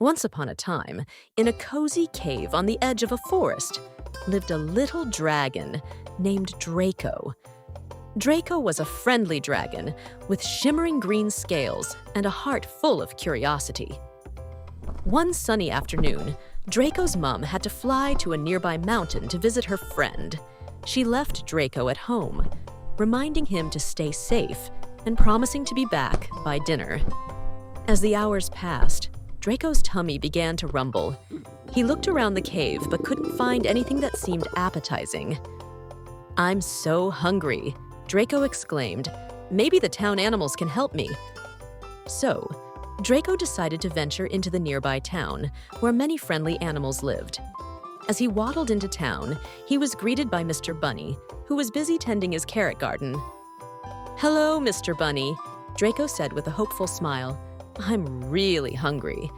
Once upon a time, in a cozy cave on the edge of a forest, lived a little dragon named Draco. Draco was a friendly dragon with shimmering green scales and a heart full of curiosity. One sunny afternoon, Draco's mom had to fly to a nearby mountain to visit her friend. She left Draco at home, reminding him to stay safe and promising to be back by dinner. As the hours passed, Draco's tummy began to rumble. He looked around the cave but couldn't find anything that seemed appetizing. "I'm so hungry," Draco exclaimed. "Maybe the town animals can help me." So, Draco decided to venture into the nearby town, where many friendly animals lived. As he waddled into town, he was greeted by Mr. Bunny, who was busy tending his carrot garden. "Hello, Mr. Bunny," Draco said with a hopeful smile. "I'm really hungry.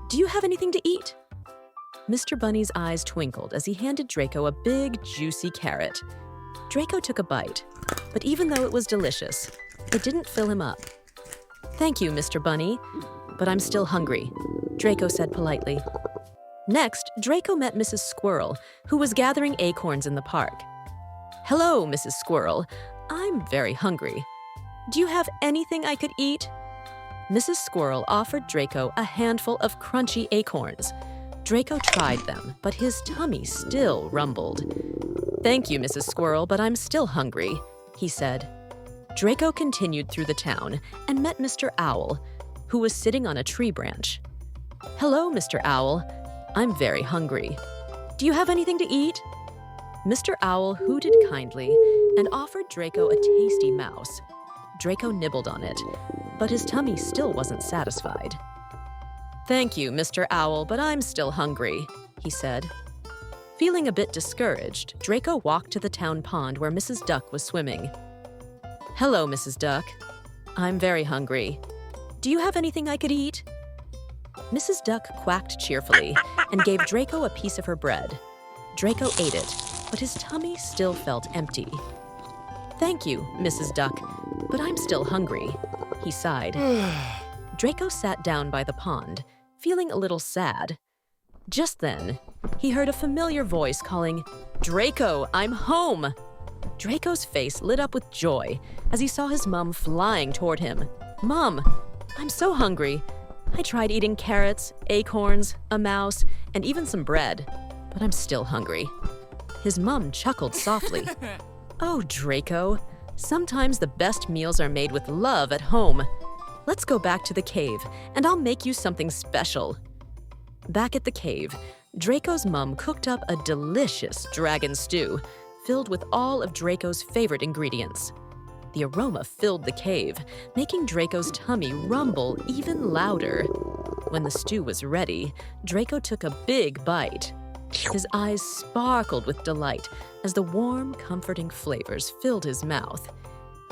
Do you have anything to eat?" Mr. Bunny's eyes twinkled as he handed Draco a big, juicy carrot. Draco took a bite, but even though it was delicious, it didn't fill him up. "Thank you, Mr. Bunny, but I'm still hungry," Draco said politely. Next, Draco met Mrs. Squirrel, who was gathering acorns in the park. "Hello, Mrs. Squirrel. I'm very hungry. Do you have anything I could eat?" Mrs. Squirrel offered Draco a handful of crunchy acorns. Draco tried them, but his tummy still rumbled. "Thank you, Mrs. Squirrel, but I'm still hungry," he said. Draco continued through the town and met Mr. Owl, who was sitting on a tree branch. "Hello, Mr. Owl. I'm very hungry. Do you have anything to eat?" Mr. Owl hooted kindly and offered Draco a tasty mouse. Draco nibbled on it, but his tummy still wasn't satisfied. "Thank you, Mr. Owl, but I'm still hungry," he said. Feeling a bit discouraged, Draco walked to the town pond where Mrs. Duck was swimming. "Hello, Mrs. Duck. I'm very hungry. Do you have anything I could eat?" Mrs. Duck quacked cheerfully and gave Draco a piece of her bread. Draco ate it, but his tummy still felt empty. "Thank you, Mrs. Duck, but I'm still hungry," he sighed. Draco sat down by the pond, feeling a little sad. Just then, he heard a familiar voice calling, "Draco, I'm home!" Draco's face lit up with joy as he saw his mom flying toward him. "Mom, I'm so hungry. I tried eating carrots, acorns, a mouse, and even some bread, but I'm still hungry." His mom chuckled softly. "Oh, Draco, sometimes the best meals are made with love at home. Let's go back to the cave, and I'll make you something special." Back at the cave, Draco's mom cooked up a delicious dragon stew, filled with all of Draco's favorite ingredients. The aroma filled the cave, making Draco's tummy rumble even louder. When the stew was ready, Draco took a big bite. His eyes sparkled with delight as the warm, comforting flavors filled his mouth.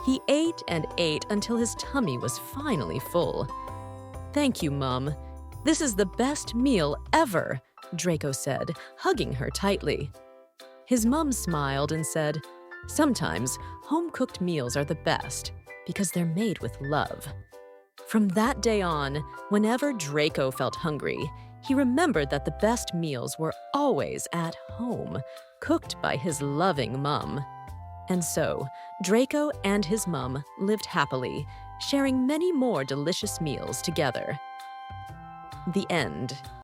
He ate and ate until his tummy was finally full. "Thank you, Mom. This is the best meal ever," Draco said, hugging her tightly. His mom smiled and said, "Sometimes home-cooked meals are the best because they're made with love." From that day on, whenever Draco felt hungry, he remembered that the best meals were always at home, cooked by his loving mom. And so, Draco and his mom lived happily, sharing many more delicious meals together. The end.